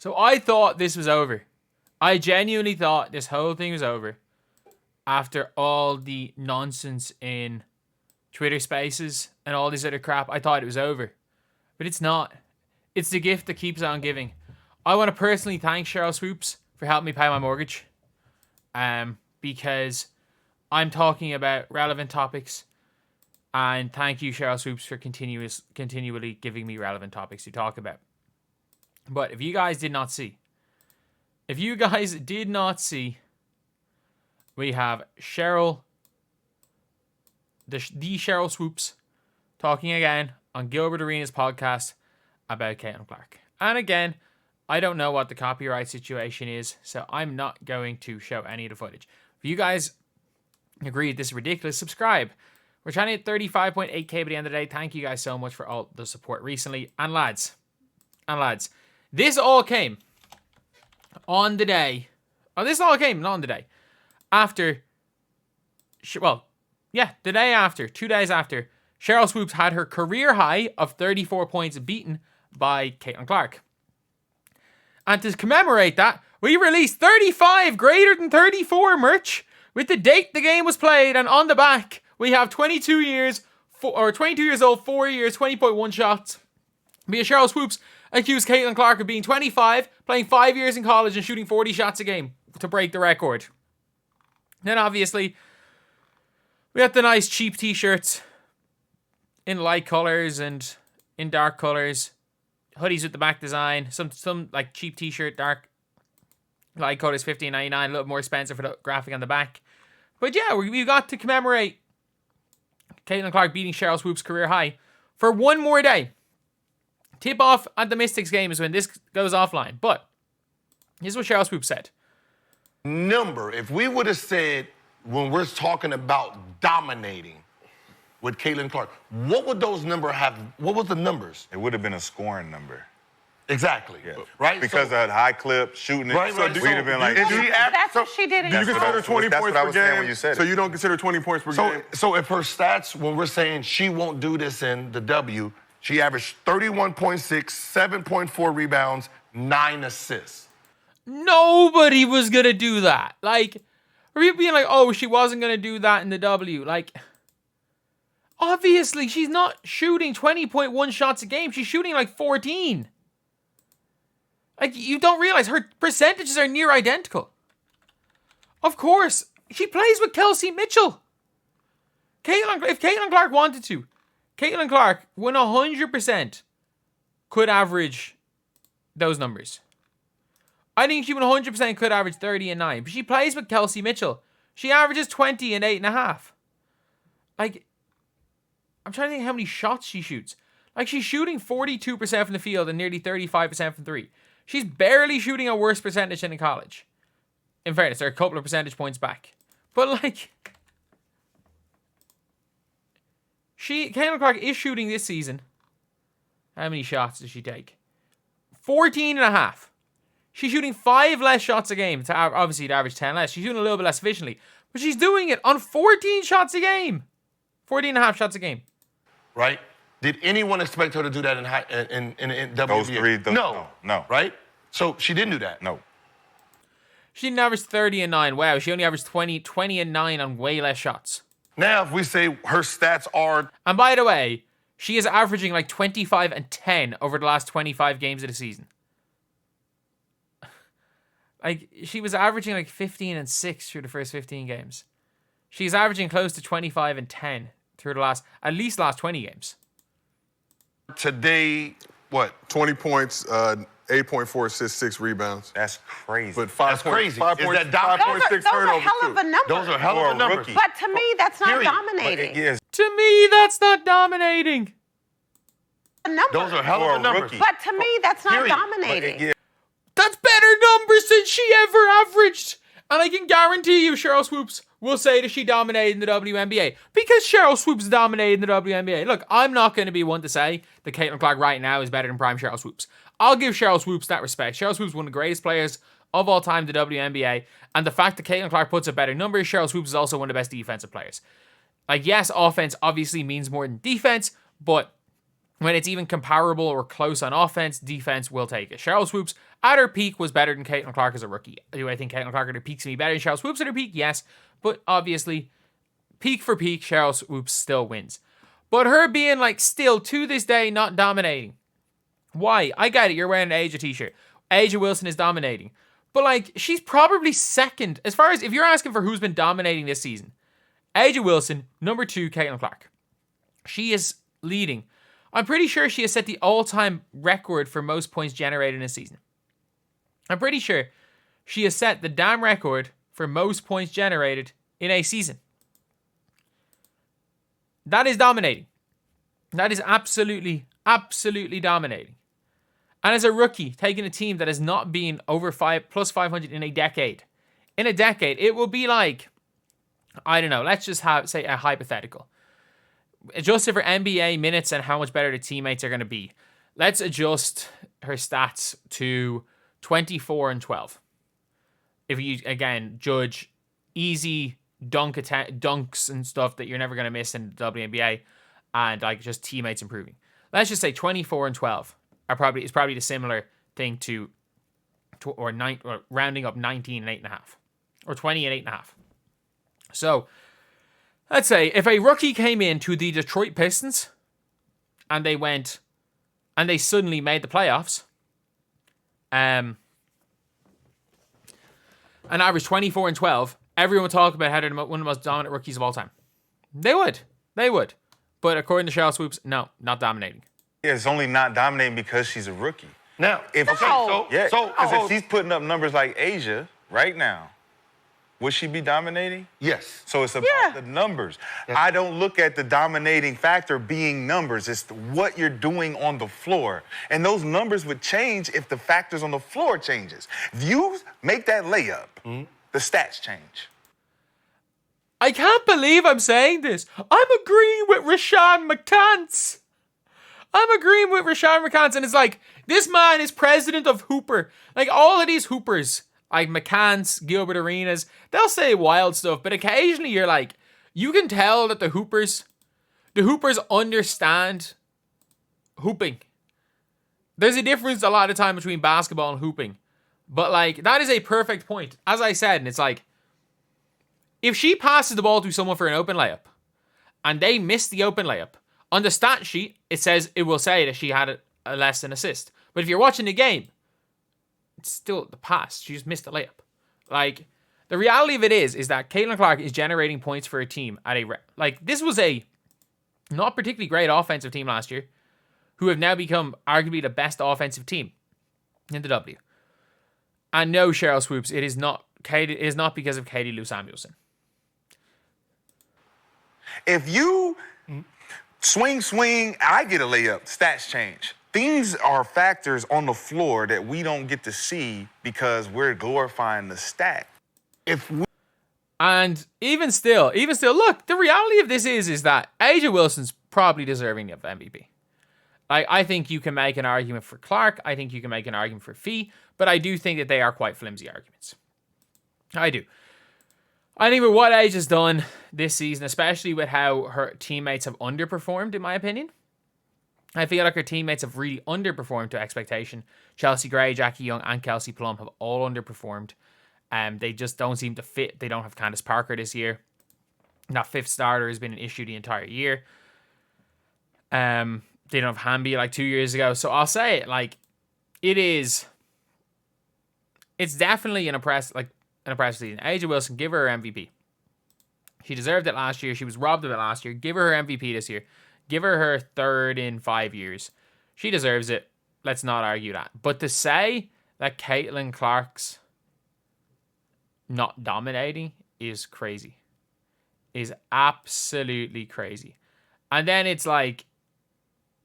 So I thought this was over. I genuinely thought this whole thing was over after all the nonsense in Twitter Spaces and all this other crap. I thought it was over. But it's not. It's the gift that keeps on giving. I want to personally thank Sheryl Swoopes for helping me pay my mortgage. Because I'm talking about relevant topics. And thank you, Sheryl Swoopes, for continually giving me relevant topics to talk about. But if you guys did not see, we have Cheryl, the Sheryl Swoopes, talking again on Gilbert Arenas' podcast about Caitlin Clark. And again, I don't know what the copyright situation is, so I'm not going to show any of the footage. If you guys agree this is ridiculous, subscribe. We're trying to hit 35.8k by the end of the day. Thank you guys so much for all the support recently. And lads, this all came on the day. Oh, this all came, not on the day. After, the day after, 2 days after, Sheryl Swoopes had her career high of 34 points beaten by Caitlin Clark. And to commemorate that, we released 35 greater than 34 merch with the date the game was played, and on the back we have 22 years old, 4 years, 20.1 shots. Because Sheryl Swoopes accused Caitlin Clark of being 25, playing 5 years in college and shooting 40 shots a game to break the record. Then obviously, we got the nice cheap t-shirts in light colors and in dark colors. Hoodies with the back design. Some like cheap t-shirt, dark light colors, $15.99. A little more expensive for the graphic on the back. But yeah, we got to commemorate Caitlin Clark beating Sheryl Swoopes' career high for one more day. Tip off at the Mystics game is when this goes offline. But here's what Sheryl Swoopes said. If we would have said, when we're talking about dominating with Caitlin Clark, what would those numbers have? What was the numbers? It would have been a scoring number. Exactly. Yeah. Right? Because of high clip, shooting it. Right. We'd have been like... That's what she did. Do you consider 20 points per game? When you said so you don't consider 20 points per game? So if her stats, when we're saying she won't do this in the W, she averaged 31.6, 7.4 rebounds, 9 assists. Nobody was going to do that. Like, or people being like, oh, she wasn't going to do that in the W. Like, obviously, she's not shooting 20.1 shots a game. She's shooting like 14. Like, you don't realize her percentages are near identical. Of course, she plays with Kelsey Mitchell. If Caitlin Clark wanted to, Caitlin Clark, 100%, could average those numbers. I think she 100% could average 30 and 9. But she plays with Kelsey Mitchell. She averages 20 and 8.5. Like, I'm trying to think how many shots she shoots. Like, she's shooting 42% from the field and nearly 35% from three. She's barely shooting a worse percentage than in college. In fairness, they're a couple of percentage points back. But, like, Caitlin Clark is shooting this season. How many shots does she take? 14.5. She's shooting 5 less shots a game. Obviously, to average 10 less. She's shooting a little bit less efficiently. But she's doing it on 14 shots a game. 14.5 shots a game. Right? Did anyone expect her to do that in WNBA? Those three? No. Right? So she didn't do that. No. She didn't average 30 and 9. Wow, she only averaged 20 and 9 on way less shots. Now, if we say her stats are... And by the way, she is averaging like 25 and 10 over the last 25 games of the season. Like, she was averaging like 15 and 6 through the first 15 games. She's averaging close to 25 and 10 through the last 20 games. Today, what? 20 points, 8.4 assists, 6 rebounds. That's crazy. But That's crazy. Is that 5.6 Those are hell of a number. Those are hell of a numbers. But to me, that's not Period. dominating. Yes. To me, that's not dominating. Those are hell of a numbers. But to me, that's not Period. dominating. That's better numbers than she ever averaged. And I can guarantee you Sheryl Swoopes will say that she dominated in the WNBA. Because Sheryl Swoopes dominated in the WNBA. Look, I'm not going to be one to say that Caitlin Clark right now is better than prime Sheryl Swoopes. I'll give Sheryl Swoopes that respect. Sheryl Swoopes is one of the greatest players of all time in the WNBA. And the fact that Caitlin Clark puts up better numbers, Sheryl Swoopes is also one of the best defensive players. Like, yes, offense obviously means more than defense, but when it's even comparable or close on offense, defense will take it. Sheryl Swoopes at her peak was better than Caitlin Clark as a rookie. Do I think Caitlin Clark at her peak's going to be better than Sheryl Swoopes at her peak? Yes. But obviously, peak for peak, Sheryl Swoopes still wins. But her being like still to this day not dominating. Why? I get it. You're wearing an Asia t-shirt. Asia Wilson is dominating. But like, she's probably second. As far as if you're asking for who's been dominating this season, Asia Wilson, number 2, Caitlin Clark. She is leading. I'm pretty sure she has set the all-time record for most points generated in a season. I'm pretty sure she has set the damn record for most points generated in a season. That is dominating. That is absolutely, absolutely dominating. And as a rookie, taking a team that has not been over plus 500 in a decade. In a decade, it will be like, I don't know, let's just say a hypothetical. Adjusted for NBA minutes and how much better the teammates are going to be. Let's adjust her stats to 24 and 12. If you, again, judge easy dunks and stuff that you're never going to miss in the WNBA and like just teammates improving. Let's just say 24 and 12 is probably the similar thing to or rounding up 19 and 8.5 or 20 and 8.5. So let's say if a rookie came into the Detroit Pistons and they suddenly made the playoffs, and averaged 24 and 12, everyone would talk about how they're one of the most dominant rookies of all time. They would. But according to Sheryl Swoopes, no, not dominating. Yeah, it's only not dominating because she's a rookie. Now, If she's putting up numbers like Asia right now, would she be dominating? yes. So it's about the numbers. I don't look at the dominating factor being numbers. It's what you're doing on the floor. And those numbers would change if the factors on the floor changes. If you make that layup, the stats change. I can't believe I'm saying this. I'm agreeing with Rashawn McCants. And it's like, this man is president of Hooper. Like, all of these Hoopers, like McCants, Gilbert Arenas, they'll say wild stuff, but occasionally you're like, you can tell that the Hoopers understand hooping. There's a difference a lot of time between basketball and hooping. But like, that is a perfect point. As I said, and it's like, if she passes the ball to someone for an open layup, and they miss the open layup, on the stat sheet, it will say that she had a less than assist. But if you're watching the game, it's still the pass. She just missed the layup. Like, the reality of it is that Caitlin Clark is generating points for a team at this was a not particularly great offensive team last year, who have now become arguably the best offensive team in the W. And no, Sheryl Swoopes, it is not because of Katie Lou Samuelson. If you swing, I get a layup, stats change. These are factors on the floor that we don't get to see because we're glorifying the stat. And even still, look, the reality of this is that Asia Wilson's probably deserving of MVP. I think you can make an argument for Clark. I think you can make an argument for Fee. But I do think that they are quite flimsy arguments. I do. I think with what Asia's done this season, especially with how her teammates have underperformed, in my opinion, I feel like her teammates have really underperformed to expectation. Chelsea Gray, Jackie Young, and Kelsey Plum have all underperformed. They just don't seem to fit. They don't have Candace Parker this year. That fifth starter has been an issue the entire year. They don't have Hamby like 2 years ago. So I'll say it, like, it's definitely an impressive season. Asia Wilson, give her MVP. She deserved it last year. She was robbed of it last year. Give her MVP this year. Give her third in 5 years. She deserves it. Let's not argue that. But to say that Caitlin Clark's not dominating is crazy. Is absolutely crazy. And then it's like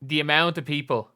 the amount of people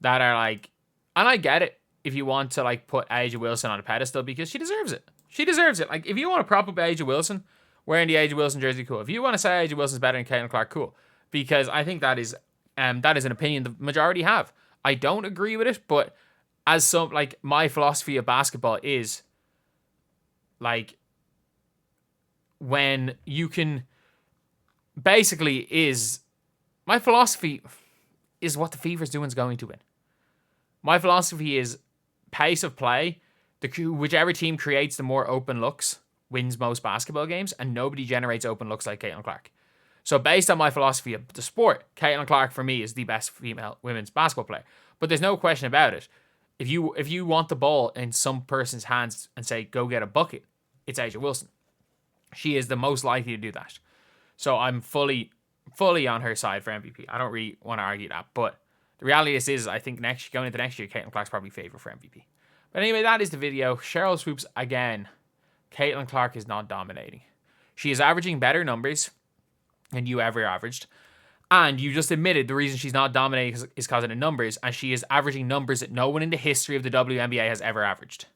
that are like, and I get it if you want to like put Asia Wilson on a pedestal because she deserves it. She deserves it. Like, if you want to prop up Asia Wilson, wearing the Asia Wilson jersey, cool. If you want to say Asia Wilson's better than Caitlin Clark, cool. Because I think that is an opinion the majority have. I don't agree with it, but as some, like, my philosophy of basketball is, like, when you can, basically is, my philosophy, is what the Fever's doing is going to win. My philosophy is pace of play. Whichever team creates the more open looks wins most basketball games, and nobody generates open looks like Caitlin Clark. So based on my philosophy of the sport, Caitlin Clark for me is the best female women's basketball player. But there's no question about it. If you want the ball in some person's hands and say, go get a bucket, it's Asia Wilson. She is the most likely to do that. So I'm fully on her side for MVP. I don't really want to argue that. But the reality is I think going into next year, Caitlin Clark's probably favourite for MVP. But anyway, that is the video. Sheryl Swoopes again. Caitlin Clark is not dominating. She is averaging better numbers than you ever averaged. And you just admitted the reason she's not dominating is because of the numbers. And she is averaging numbers that no one in the history of the WNBA has ever averaged.